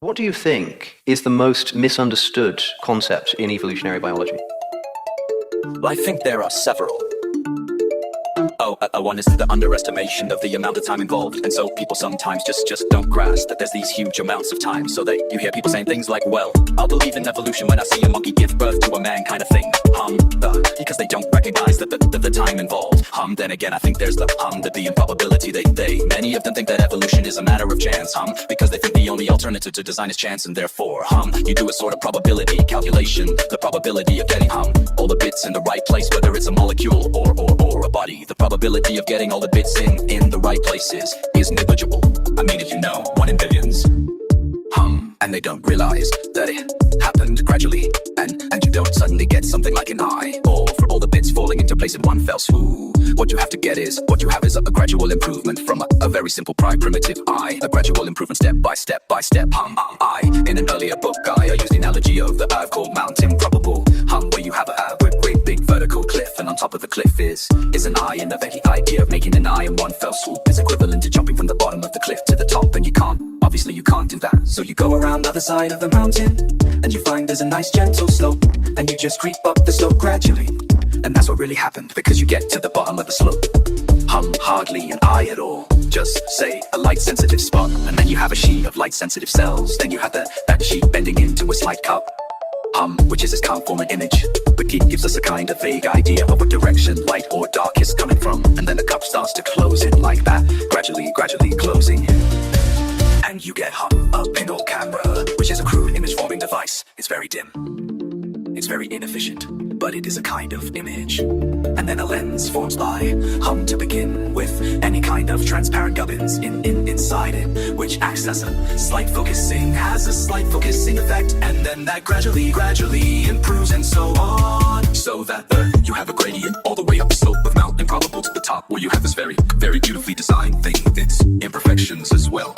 What do you think is the most misunderstood concept in evolutionary biology? Well, I think there are several. One is the underestimation of the amount of time involved, and so people sometimes just don't grasp that there's these huge amounts of time. So you hear people saying things like, well, I'll believe in evolution when I see a monkey give birth to a man kind of thing. Because they don't recognize the time involved. Then again, I think there's the improbability. Many of them think that evolution is a matter of chance. Because they think the only alternative to design is chance, and therefore, you do a sort of probability calculation, the probability of getting all the bits in the right place, whether it's a molecule or a body. The probability of getting all the bits in the right places is negligible. I mean, if you know, 1 in billions. And they don't realize that it happened gradually, and you don't suddenly get something like an eye, or for all the bits falling into place in one fell swoop. What you have is a gradual improvement from a very simple primitive I, a gradual improvement step by step. I, in an earlier book, I used the analogy of the I've called Mount Improbable, where you have a great big vertical cliff, and on top of the cliff is an eye, and the very idea of making an eye in one fell swoop is equivalent to jumping from the bottom of the cliff to the top, and obviously you can't do that. So you go around the other side of the mountain, and you find there's a nice gentle slope, and you just creep up the slope gradually. And that's what really happened, because you get to the bottom of the slope. Hardly an eye at all, just say a light sensitive spot, and then you have a sheet of light sensitive cells. Then you have that sheet bending into a slight cup, which is its can't form an image, but gives us a kind of vague idea of what direction light or dark is coming from. And then the cup starts to close in like that, gradually closing. And you get a pinhole camera, which is a crude image forming device. It's very dim, it's very inefficient, but it is a kind of image. And then a lens forms by to begin with any kind of transparent gubbins inside it, which acts as a slight focusing effect. And then that gradually improves, and so on, so that you have a gradient all the way up the slope of Mount Improbable to the top, where you have this very, very beautifully designed thing with its imperfections as well.